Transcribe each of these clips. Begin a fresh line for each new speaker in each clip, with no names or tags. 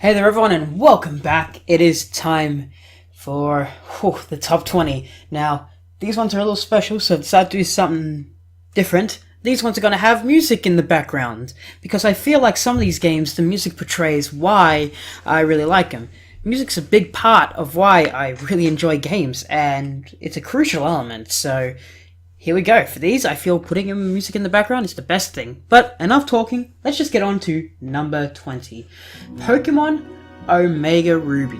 Hey there everyone and welcome back. It is time for the top 20. Now, these ones are a little special, so I decided to do something different. These ones are going to have music in the background, because I feel like some of these games, the music portrays why I really like them. Music's a big part of why I really enjoy games, and it's a crucial element, so here we go. For these, I feel putting in music in the background is the best thing. But enough talking, let's just get on to number 20. Pokemon Omega Ruby.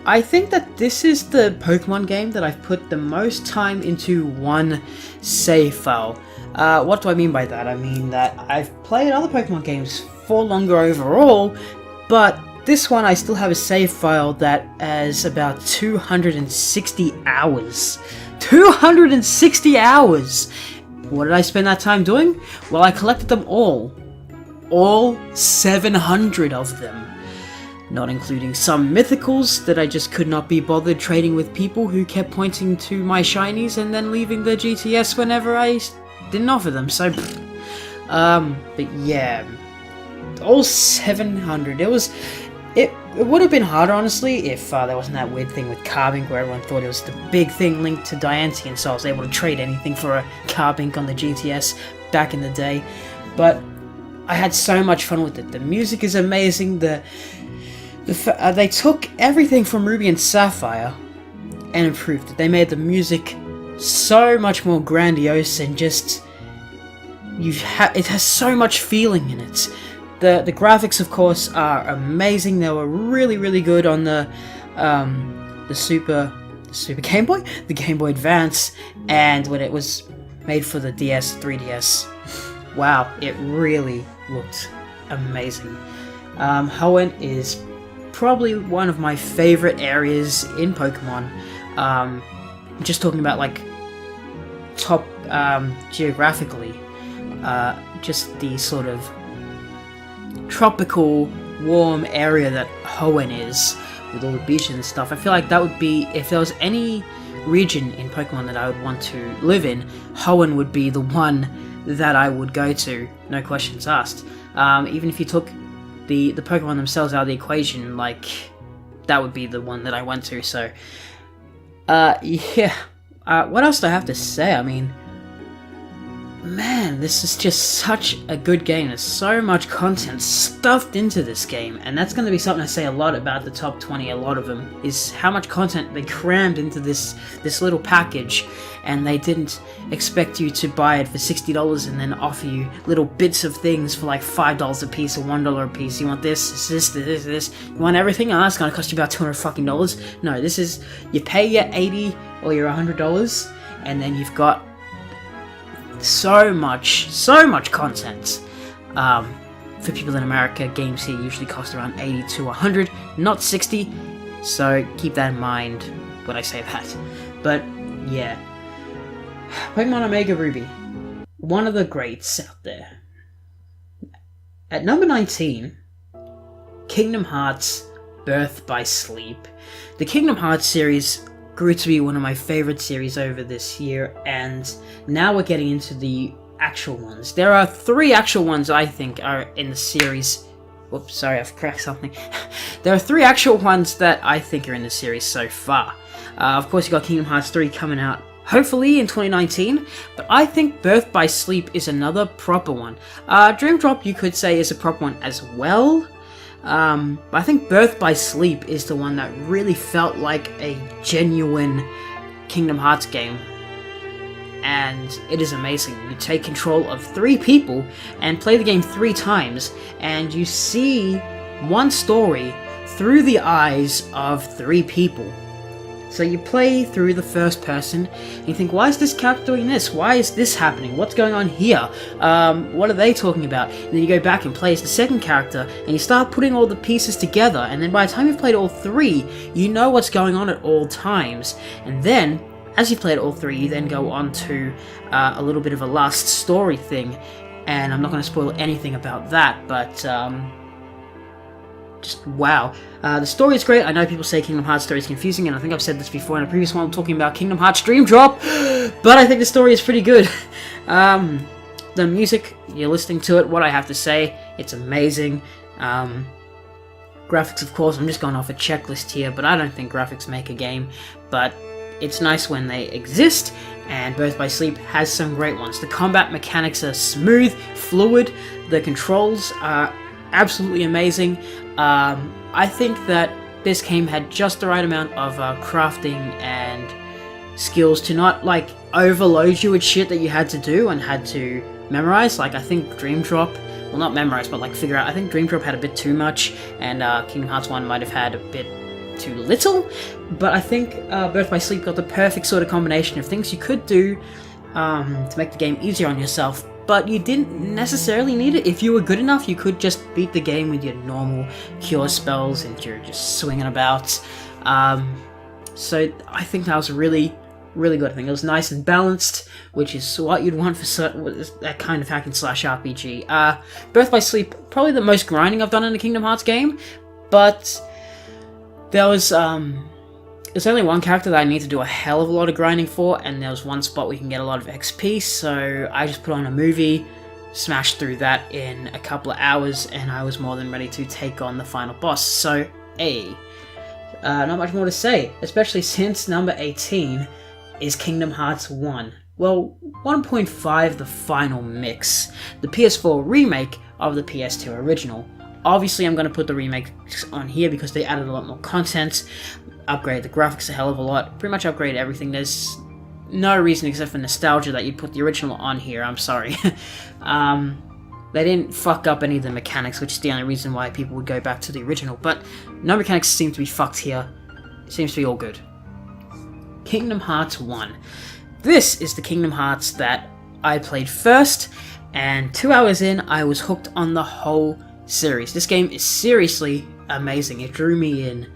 I think that this is the Pokemon game that I've put the most time into one save file. What do I mean by that? I mean that I've played other Pokemon games for longer overall, but this one I still have a save file that has about 260 hours. 260 hours! What did I spend that time doing? Well, I collected them all. All 700 of them. Not including some mythicals that I just could not be bothered trading with people who kept pointing to my shinies and then leaving the GTS whenever I didn't offer them, so... but yeah... all 700. It would have been harder, honestly, if there wasn't that weird thing with Carbink where everyone thought it was the big thing linked to Diancie, so I was able to trade anything for a Carbink on the GTS back in the day. But I had so much fun with it. The music is amazing. They took everything from Ruby and Sapphire and improved it. They made the music so much more grandiose and just... it has so much feeling in it. The graphics, of course, are amazing. They were really, really good on the Super Game Boy, the Game Boy Advance, and when it was made for the DS, 3DS. Wow, it really looked amazing. Hoenn is probably one of my favorite areas in Pokemon. Just talking about like top geographically, just the sort of tropical, warm area that Hoenn is, with all the beaches and stuff. I feel like that would be, if there was any region in Pokemon that I would want to live in, Hoenn would be the one that I would go to, no questions asked. Even if you took the Pokemon themselves out of the equation, like, that would be the one that I went to, so... yeah. What else do I have to say? I mean... man, this is just such a good game. There's so much content stuffed into this game, and that's going to be something I say a lot about the top 20, a lot of them, is how much content they crammed into this little package, and they didn't expect you to buy it for $60 and then offer you little bits of things for like $5 a piece or $1 a piece. You want this, this. You want everything? Oh, that's going to cost you about $200 fucking dollars. No, this is, you pay your $80 or your $100, and then you've got so much content. For people in America, games here usually cost around 80 to 100, not 60, so keep that in mind when I say that. But yeah, Pokemon Omega Ruby, one of the greats out there. At number 19, Kingdom Hearts Birth by Sleep. The Kingdom Hearts series grew to be one of my favorite series over this year, and now we're getting into the actual ones. There are 3 actual ones I think are in the series. Whoops, sorry, I've cracked something. There are 3 actual ones that I think are in the series so far. Of course, you got Kingdom Hearts 3 coming out hopefully in 2019, but I think Birth by Sleep is another proper one. Dream Drop, you could say, is a proper one as well. But I think Birth by Sleep is the one that really felt like a genuine Kingdom Hearts game. And it is amazing. You take control of 3 people and play the game 3 times, and you see one story through the eyes of 3 people. So you play through the first person, and you think, why is this character doing this? Why is this happening? What's going on here? What are they talking about? And then you go back and play as the second character, and you start putting all the pieces together, and then by the time you've played all 3, you know what's going on at all times. And then, as you've played all 3, you then go on to a little bit of a last story thing, and I'm not going to spoil anything about that, but just wow. The story is great. I know people say Kingdom Hearts story is confusing, and I think I've said this before in a previous one talking about Kingdom Hearts Dream Drop, but I think the story is pretty good. The music, you're listening to it, what I have to say, it's amazing. Graphics, of course, I'm just going off a checklist here, but I don't think graphics make a game, but it's nice when they exist, and Birth by Sleep has some great ones. The combat mechanics are smooth, fluid, the controls are absolutely amazing. I think that this game had just the right amount of crafting and skills to not, like, overload you with shit that you had to do and had to memorize. Like, I think Dream Drop, well, not memorize, but like figure out, I think Dream Drop had a bit too much, and Kingdom Hearts 1 might have had a bit too little, but I think Birth by Sleep got the perfect sort of combination of things you could do to make the game easier on yourself, but you didn't necessarily need it. If you were good enough, you could just beat the game with your normal cure spells and you're just swinging about. So I think that was really good. I think it was nice and balanced, which is what you'd want for that kind of hack and slash RPG. Birth by Sleep, probably the most grinding I've done in a Kingdom Hearts game, but there was there's only one character that I need to do a hell of a lot of grinding for, and there was one spot where you can get a lot of XP, so I just put on a movie, smashed through that in a couple of hours, and I was more than ready to take on the final boss. So, not much more to say, especially since number 18 is Kingdom Hearts 1. Well, 1.5, the final mix, the PS4 remake of the PS2 original. Obviously, I'm going to put the remakes on here because they added a lot more content, upgraded the graphics a hell of a lot, pretty much upgraded everything. There's no reason except for nostalgia that you'd put the original on here, I'm sorry. They didn't fuck up any of the mechanics, which is the only reason why people would go back to the original, but no mechanics seem to be fucked here. It seems to be all good. Kingdom Hearts 1. This is the Kingdom Hearts that I played first, and 2 hours in, I was hooked on the whole series. This game is seriously amazing. It drew me in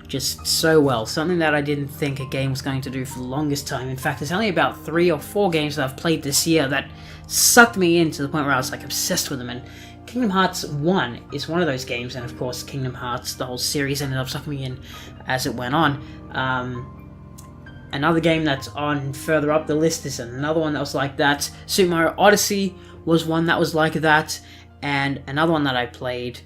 just so well. Something that I didn't think a game was going to do for the longest time. In fact, there's only about 3 or 4 games that I've played this year that sucked me in to the point where I was like obsessed with them, and Kingdom Hearts 1 is one of those games, and of course Kingdom Hearts, the whole series, ended up sucking me in as it went on. Another game that's on further up the list is another one that was like that. Super Mario Odyssey was one that was like that, and another one that I played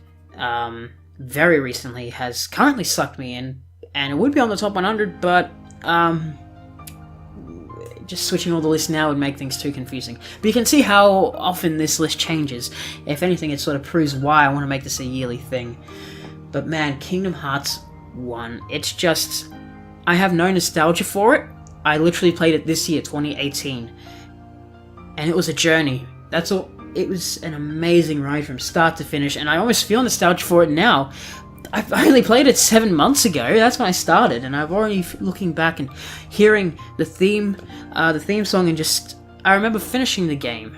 very recently has currently sucked me in, and it would be on the top 100, but just switching all the lists now would make things too confusing. But you can see how often this list changes. If anything, it sort of proves why I want to make this a yearly thing. But man, Kingdom Hearts 1, it's just, I have no nostalgia for it. I literally played it this year, 2018, and it was a journey. That's all. It was an amazing ride from start to finish, and I almost feel nostalgia for it now. I only played it 7 months ago. That's when I started, and I've already looking back and hearing the theme song, and just I remember finishing the game.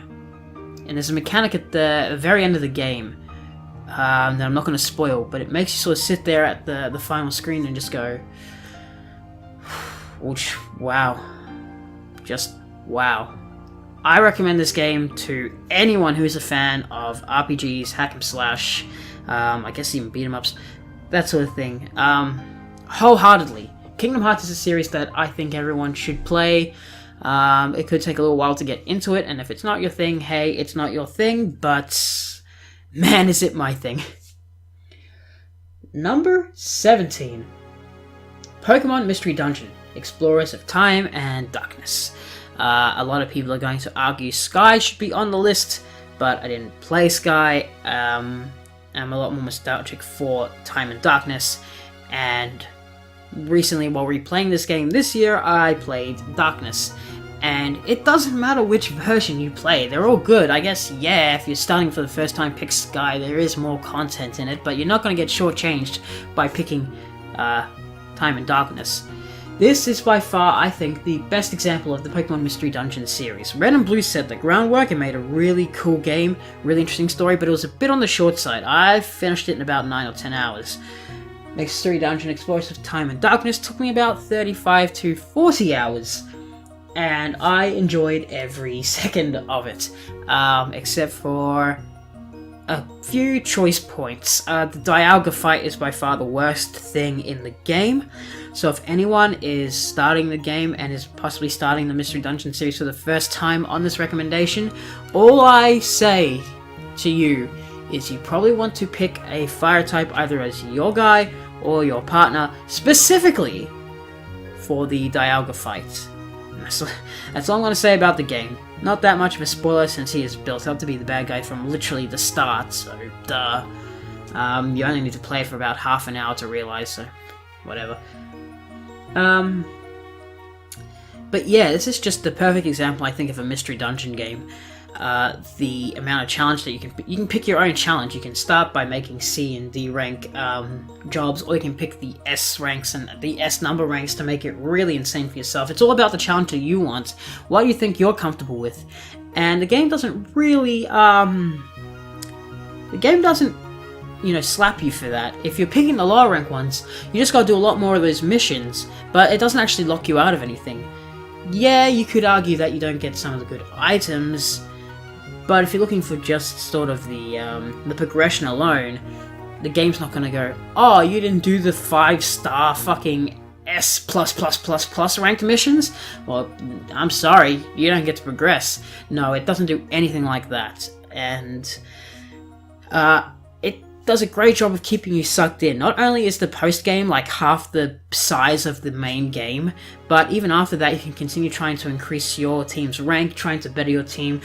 And there's a mechanic at the very end of the game that I'm not going to spoil, but it makes you sort of sit there at the final screen and just go, wow, just wow. I recommend this game to anyone who's a fan of RPGs, hack and slash, I guess even beat 'em ups, that sort of thing. Wholeheartedly. Kingdom Hearts is a series that I think everyone should play. It could take a little while to get into it, and if it's not your thing, hey, it's not your thing, but man, is it my thing. Number 17. Pokemon Mystery Dungeon, Explorers of Time and Darkness. A lot of people are going to argue Sky should be on the list, but I didn't play Sky. I'm a lot more nostalgic for Time and Darkness, and recently, while replaying this game this year, I played Darkness, and it doesn't matter which version you play, they're all good. I guess, yeah, if you're starting for the first time, pick Sky, there is more content in it, but you're not going to get shortchanged by picking Time and Darkness. This is by far, I think, the best example of the Pokemon Mystery Dungeon series. Red and Blue set the groundwork and made a really cool game, really interesting story, but it was a bit on the short side. I finished it in about 9 or 10 hours. Mystery Dungeon Explorers of Time and Darkness took me about 35 to 40 hours, and I enjoyed every second of it, except for a few choice points. The Dialga fight is by far the worst thing in the game, so if anyone is starting the game and is possibly starting the Mystery Dungeon series for the first time on this recommendation, all I say to you is you probably want to pick a fire type either as your guy or your partner, specifically for the Dialga fight. That's all I'm going to say about the game. Not that much of a spoiler since he is built up to be the bad guy from literally the start, so duh. You only need to play for about half an hour to realize, so whatever. But yeah, this is just the perfect example, I think, of a mystery dungeon game. The amount of challenge that you can pick your own challenge. You can start by making C and D rank jobs, or you can pick the S ranks and the S number ranks to make it really insane for yourself. It's all about the challenge that you want, what you think you're comfortable with, and the game doesn't really slap you for that. If you're picking the lower rank ones, you just gotta do a lot more of those missions, but it doesn't actually lock you out of anything. Yeah, you could argue that you don't get some of the good items, but if you're looking for just sort of the progression alone, the game's not gonna go, oh, you didn't do the 5-star fucking S++++ ranked missions? Well, I'm sorry, you don't get to progress. No, it doesn't do anything like that, and it does a great job of keeping you sucked in. Not only is the post-game like half the size of the main game, but even after that you can continue trying to increase your team's rank, trying to better your team,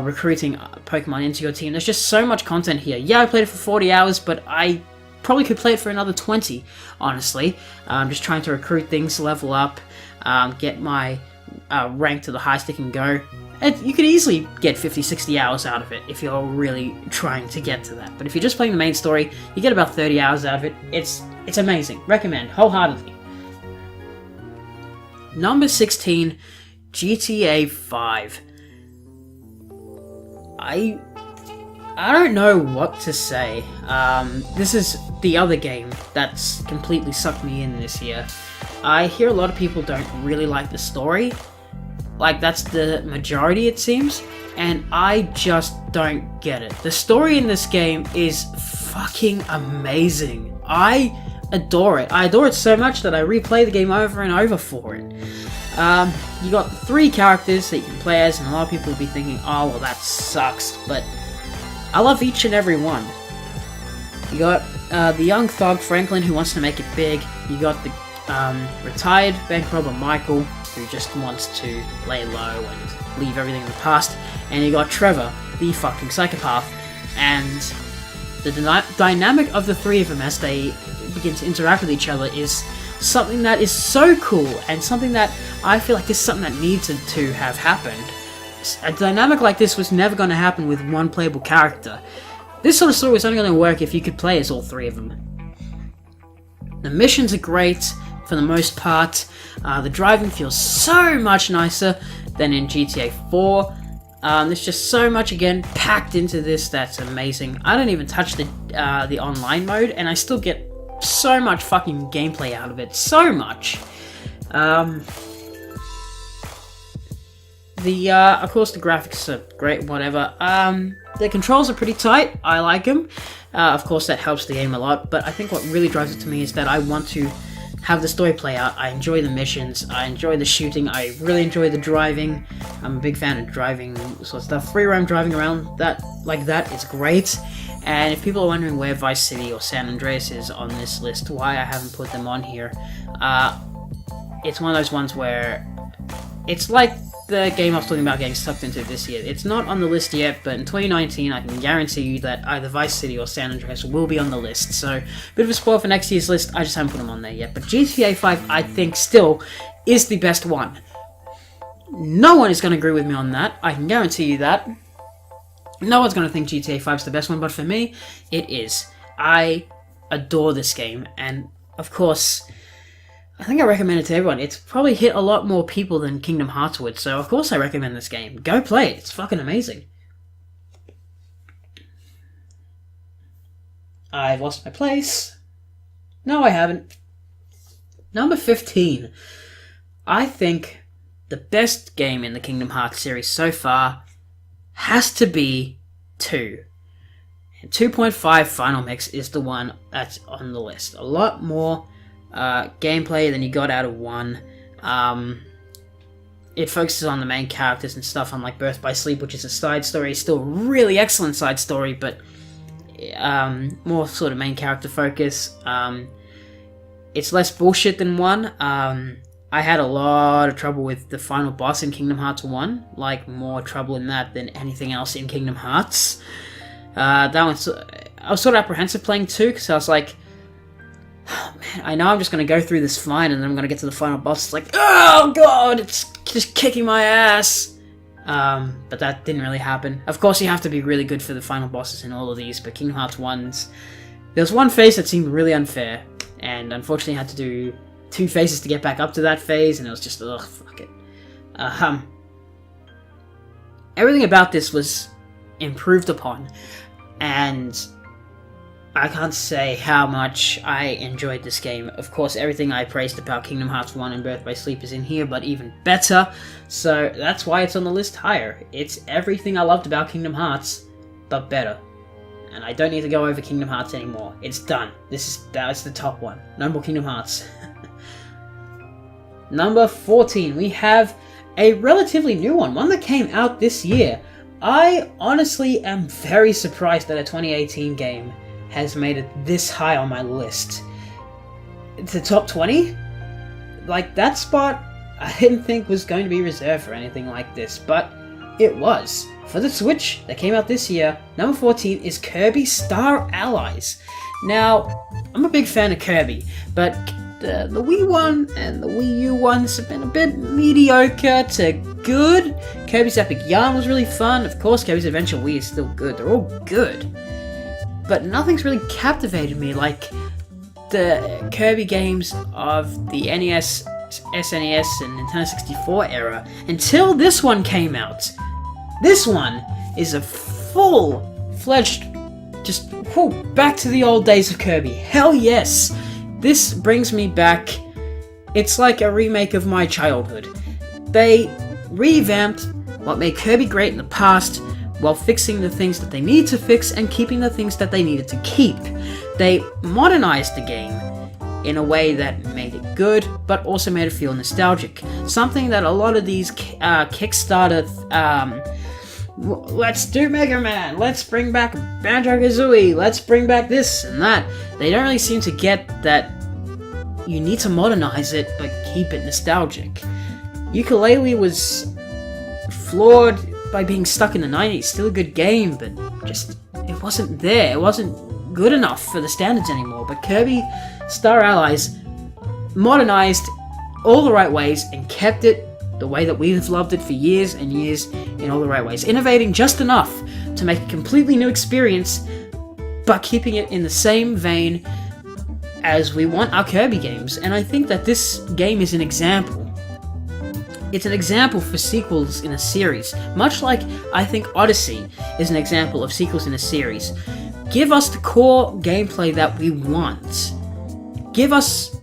recruiting Pokemon into your team. There's just so much content here. Yeah, I played it for 40 hours, but I probably could play it for another 20, honestly. Just trying to recruit things, level up, get my rank to the highest it can go. And you could easily get 50-60 hours out of it if you're really trying to get to that. But if you're just playing the main story, you get about 30 hours out of it. It's amazing. Recommend, wholeheartedly. Number 16, GTA 5. I don't know what to say. This is the other game that's completely sucked me in this year. I hear a lot of people don't really like the story. Like, that's the majority, it seems, and I just don't get it. The story in this game is fucking amazing. I adore it. I adore it so much that I replay the game over and over for it. You got 3 characters that you can play as, and a lot of people will be thinking, oh, well, that sucks, but I love each and every one. You got the young thug, Franklin, who wants to make it big. You got the retired bank robber, Michael, who just wants to lay low and leave everything in the past, and you got Trevor, the fucking psychopath, and the dynamic of the 3 of them as they begin to interact with each other is something that is so cool, and something that I feel like is something that needed to have happened. A dynamic like this was never going to happen with one playable character. This sort of story was only going to work if you could play as all 3 of them. The missions are great, for the most part. The driving feels so much nicer than in GTA 4. There's just so much, again, packed into this that's amazing. I don't even touch the online mode, and I still get so much fucking gameplay out of it. So much. Of course, the graphics are great, whatever. The controls are pretty tight. I like them. Of course, that helps the game a lot, but I think what really drives it to me is that I want to have the story play out. I enjoy the missions, I enjoy the shooting, I really enjoy the driving. I'm a big fan of driving sort of stuff. Free roam driving around like that is great. And if people are wondering where Vice City or San Andreas is on this list, why I haven't put them on here, it's one of those ones where it's like the game I was talking about getting sucked into this year. It's not on the list yet, but in 2019 I can guarantee you that either Vice City or San Andreas will be on the list. So, bit of a spoil for next year's list, I just haven't put them on there yet. But GTA 5, I think, still is the best one. No one is going to agree with me on that, I can guarantee you that. No one's going to think GTA 5 is the best one, but for me, it is. I adore this game, and of course, I think I recommend it to everyone. It's probably hit a lot more people than Kingdom Hearts would, so of course I recommend this game. Go play it, it's fucking amazing. I've lost my place. No, I haven't. Number 15. I think the best game in the Kingdom Hearts series so far has to be 2. And 2.5 Final Mix is the one that's on the list. A lot more gameplay than you got out of 1. It focuses on the main characters and stuff, unlike Birth by Sleep, which is a side story. Still a really excellent side story, but more sort of main character focus. It's less bullshit than 1. I had a lot of trouble with the final boss in Kingdom Hearts 1, like more trouble in that than anything else in Kingdom Hearts. That one's, I was sort of apprehensive playing 2, because I was like, oh man, I know I'm just going to go through this fine, and then I'm going to get to the final boss, it's like, oh god, it's just kicking my ass! But that didn't really happen. Of course, you have to be really good for the final bosses in all of these, but Kingdom Hearts 1's... There was one phase that seemed really unfair, and unfortunately I had to do 2 phases to get back up to that phase, and it was just, ugh, fuck it. Everything about this was improved upon, and I can't say how much I enjoyed this game. Of course, everything I praised about Kingdom Hearts 1 and Birth by Sleep is in here, but even better, so that's why it's on the list higher. It's everything I loved about Kingdom Hearts, but better. And I don't need to go over Kingdom Hearts anymore. It's done. That's the top one. No more Kingdom Hearts. Number 14, we have a relatively new one that came out this year. I honestly am very surprised that a 2018 game has made it this high on my list. The top 20? Like, that spot I didn't think was going to be reserved for anything like this, but it was. For the Switch, that came out this year, number 14 is Kirby Star Allies. Now, I'm a big fan of Kirby, but the Wii one and the Wii U ones have been a bit mediocre to good. Kirby's Epic Yarn was really fun. Of course, Kirby's Adventure Wii is still good. They're all good. But nothing's really captivated me like the Kirby games of the NES, SNES, and Nintendo 64 era until this one came out. This one is a full-fledged, just back to the old days of Kirby. Hell yes! This brings me back. It's like a remake of my childhood. They revamped what made Kirby great in the past while fixing the things that they needed to fix and keeping the things that they needed to keep. They modernized the game in a way that made it good, but also made it feel nostalgic. Something that a lot of these Kickstarter, let's do Mega Man, let's bring back Banjo-Kazooie, let's bring back this and that. They don't really seem to get that you need to modernize it, but keep it nostalgic. Yooka-Laylee was flawed by being stuck in the 90s. Still a good game, but just, it wasn't there. It wasn't good enough for the standards anymore. But Kirby Star Allies modernized all the right ways and kept it the way that we've loved it for years and years in all the right ways. Innovating just enough to make a completely new experience, but keeping it in the same vein as we want our Kirby games. And I think that this game is an example. It's an example for sequels in a series, much like I think Odyssey is an example of sequels in a series. Give us the core gameplay that we want. Give us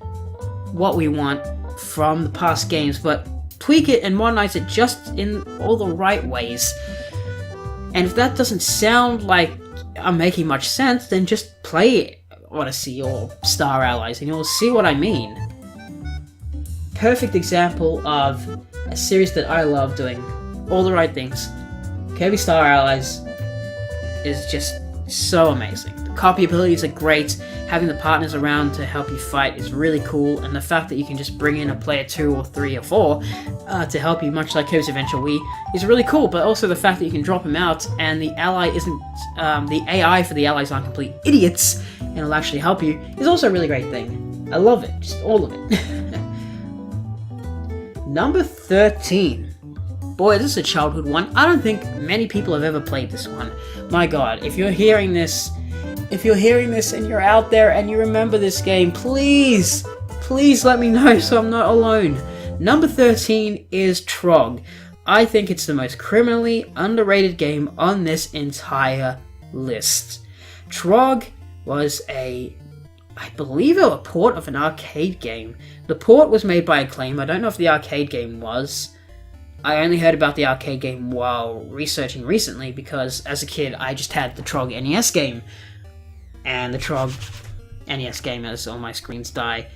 what we want from the past games, but tweak it and modernize it just in all the right ways. And if that doesn't sound like I'm making much sense, then just play Odyssey or Star Allies and you'll see what I mean. Perfect example of a series that I love doing all the right things. Kirby Star Allies is just so amazing. The copyabilities are great, having the partners around to help you fight is really cool, and the fact that you can just bring in a player 2 or 3 or 4 to help you, much like Kirby's Adventure Wii, is really cool, but also the fact that you can drop them out and the ally isn't, the AI for the allies aren't complete idiots and it'll actually help you, is also a really great thing. I love it, just all of it. Number 13. Boy, this is a childhood one. I don't think many people have ever played this one. My god, if you're hearing this and you're out there and you remember this game, please let me know so I'm not alone. Number 13 is Trog. I think it's the most criminally underrated game on this entire list. Trog was I believe a port of an arcade game. The port was made by Acclaim. I don't know if the arcade game was. I only heard about the arcade game while researching recently because as a kid I just had the Trog NES game. And the Trog NES game, as all my screens die,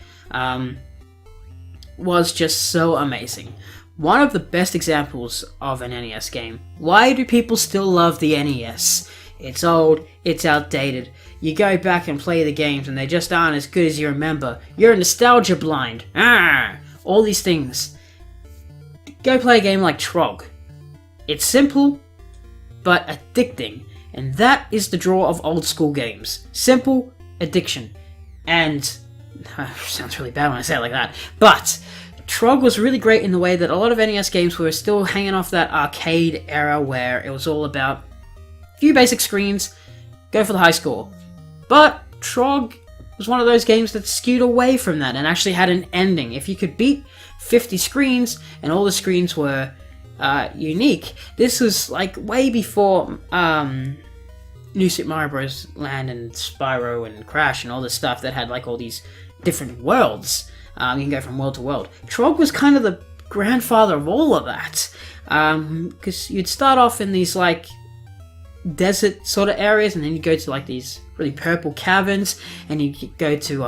was just so amazing. One of the best examples of an NES game. Why do people still love the NES? It's old, it's outdated. You go back and play the games and they just aren't as good as you remember. You're nostalgia blind. All these things. Go play a game like Trog. It's simple, but addicting. And that is the draw of old school games. Simple, addiction. And... sounds really bad when I say it like that. But Trog was really great in the way that a lot of NES games were still hanging off that arcade era where it was all about a few basic screens, go for the high score. But Trog was one of those games that skewed away from that and actually had an ending. If you could beat 50 screens and all the screens were unique, this was like way before New Super Mario Bros. Land and Spyro and Crash and all this stuff that had like all these different worlds. You can go from world to world. Trog was kind of the grandfather of all of that. Because you'd start off in these like desert sort of areas, and then you go to like these really purple caverns, and you go to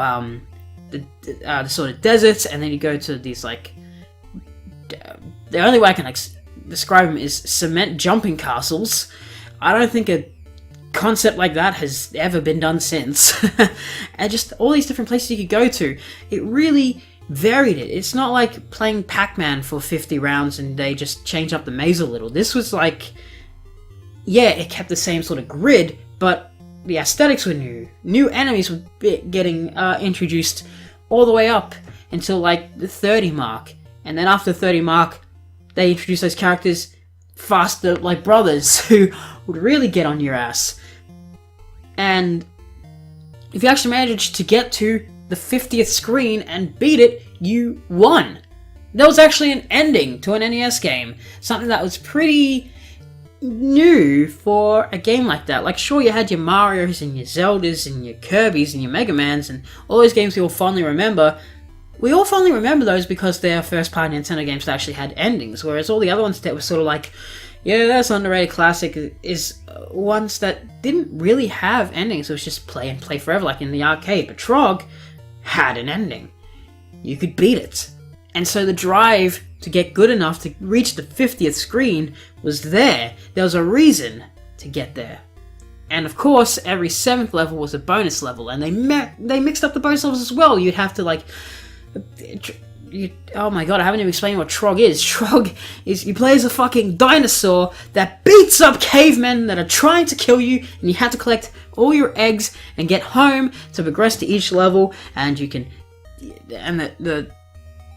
the sort of deserts, and then you go to these like... the only way I can describe them is cement jumping castles. I don't think a concept like that has ever been done since. And just all these different places you could go to, it really varied it. It's not like playing Pac-Man for 50 rounds and they just changed up the maze a little. This was like, yeah, it kept the same sort of grid, but the aesthetics were new. New enemies were getting introduced all the way up until like the 30 mark. And then after the 30 mark, they introduced those characters faster, like brothers, who would really get on your ass. And if you actually managed to get to the 50th screen and beat it, you won. There was actually an ending to an NES game. Something that was pretty new for a game like that. Like, sure, you had your Marios and your Zeldas and your Kirbys and your Mega Mans and all those games we all fondly remember. We all fondly remember those because they're first-party Nintendo games that actually had endings, whereas all the other ones that were sort of like, yeah, that's an underrated classic, is ones that didn't really have endings. It was just play and play forever, like in the arcade. But Trog had an ending. You could beat it. And so the drive to get good enough to reach the 50th screen was there. There was a reason to get there. And of course, every 7th level was a bonus level, and they mixed up the bonus levels as well. You'd have to, like... oh my god, I haven't even explained what Trog is. Trog is, you play as a fucking dinosaur that beats up cavemen that are trying to kill you, and you have to collect all your eggs and get home to progress to each level, and you can... and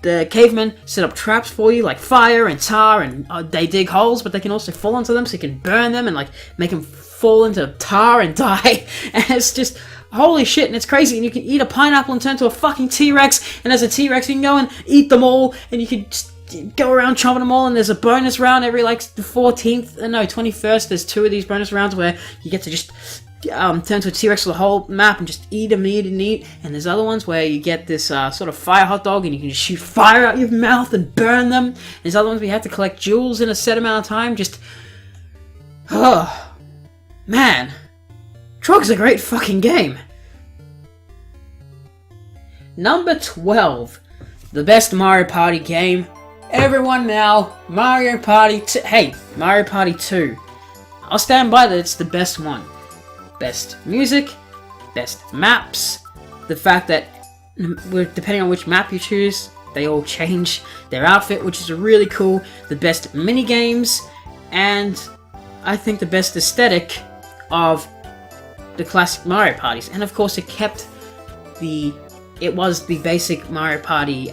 the cavemen set up traps for you, like fire and tar, and they dig holes, but they can also fall into them, so you can burn them and like make them fall into tar and die. And it's just... holy shit, and it's crazy, and you can eat a pineapple and turn to a fucking T-Rex, and as a T-Rex you can go and eat them all, and you can just go around chomping them all, and there's a bonus round every, like, the 21st, there's 2 of these bonus rounds where you get to just turn to a T-Rex for the whole map and just eat them, and there's other ones where you get this sort of fire hot dog, and you can just shoot fire out your mouth and burn them. There's other ones where you have to collect jewels in a set amount of time, just... oh, man... Trog's a great fucking game. Number 12. The best Mario Party game. Everyone now, Mario Party 2. Hey, Mario Party 2. I'll stand by that it's the best one. Best music, best maps, the fact that depending on which map you choose, they all change their outfit, which is really cool. The best mini games, and I think the best aesthetic of the classic Mario parties. And of course it was the basic Mario Party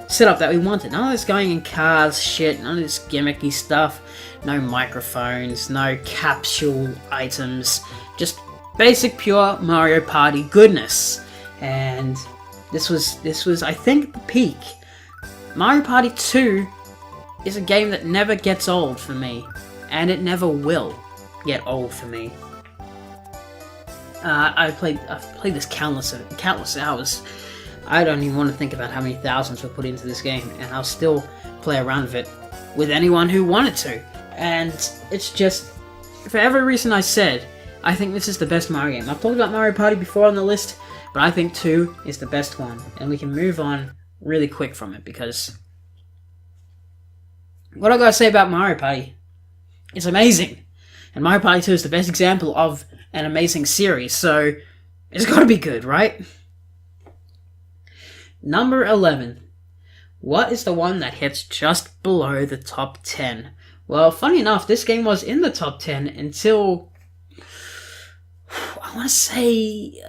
setup that we wanted. None of this going in cars shit, none of this gimmicky stuff, no microphones, no capsule items, just basic pure Mario Party goodness. And this was I think the peak. Mario Party 2 is a game that never gets old for me, and it never will get old for me. I've played this countless hours. I don't even want to think about how many thousands were put into this game, and I'll still play around with it with anyone who wanted to. And it's just, for every reason I said, I think this is the best Mario game. I've talked about Mario Party before on the list, but I think 2 is the best one, and we can move on really quick from it, because what I gotta say about Mario Party, it's amazing. And Mario Party 2 is the best example of an amazing series, so it's gotta be good, right? Number 11. What is the one that hits just below the top 10? Well, funny enough, this game was in the top 10 until, I want to say,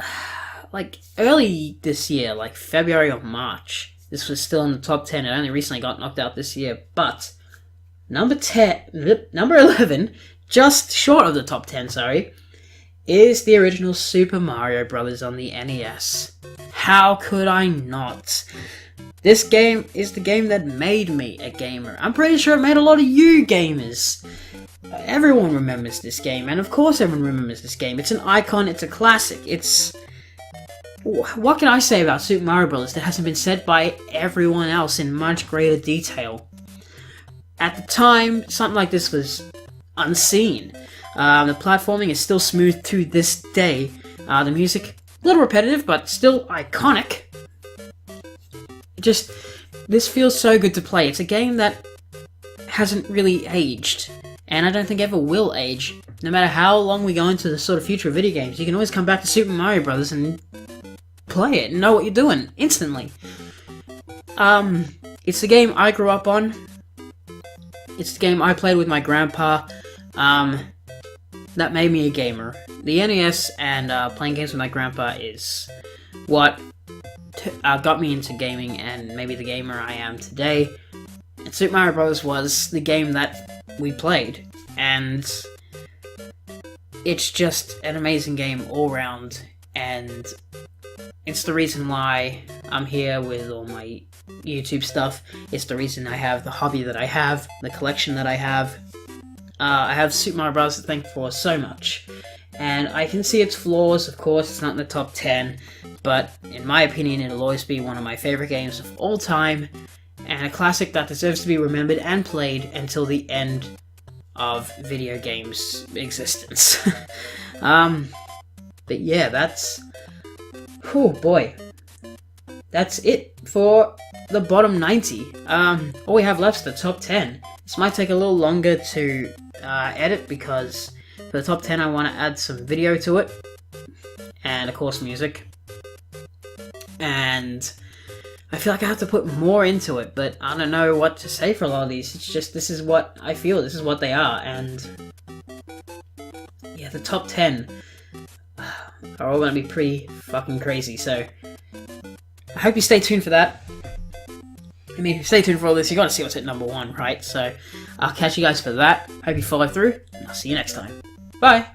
like, early this year, like February or March. This was still in the top 10. It only recently got knocked out this year. But number 11, just short of the top 10, sorry, is the original Super Mario Bros. On the NES. How could I not? This game is the game that made me a gamer. I'm pretty sure it made a lot of you gamers. Everyone remembers this game, and of course everyone remembers this game. It's an icon, it's a classic, it's... What can I say about Super Mario Bros. That hasn't been said by everyone else in much greater detail? At the time, something like this was unseen. The platforming is still smooth to this day. The music, a little repetitive, but still iconic. Just, this feels so good to play. It's a game that hasn't really aged, and I don't think ever will age. No matter how long we go into the sort of future of video games, you can always come back to Super Mario Bros. And play it and know what you're doing instantly. It's the game I grew up on. It's the game I played with my grandpa. That made me a gamer. The NES and playing games with my grandpa is what got me into gaming and maybe the gamer I am today. And Super Mario Bros. Was the game that we played, and it's just an amazing game all round, and it's the reason why I'm here with all my YouTube stuff. It's the reason I have the hobby that I have, the collection that I have. I have Super Mario Bros. To thank for so much. And I can see its flaws, of course, it's not in the top 10, but in my opinion it'll always be one of my favorite games of all time, and a classic that deserves to be remembered and played until the end of video games' existence. But yeah, that's... Oh boy. That's it for the bottom 90. All we have left is the top 10. This might take a little longer to edit because for the top 10 I want to add some video to it. And of course music. And I feel like I have to put more into it, but I don't know what to say for a lot of these. It's just, this is what I feel, this is what they are, and yeah, the top 10 are all going to be pretty fucking crazy, so I hope you stay tuned for that. I mean, if you stay tuned for all this, you got to see what's at number 1, right? So I'll catch you guys for that. Hope you follow through, and I'll see you next time. Bye!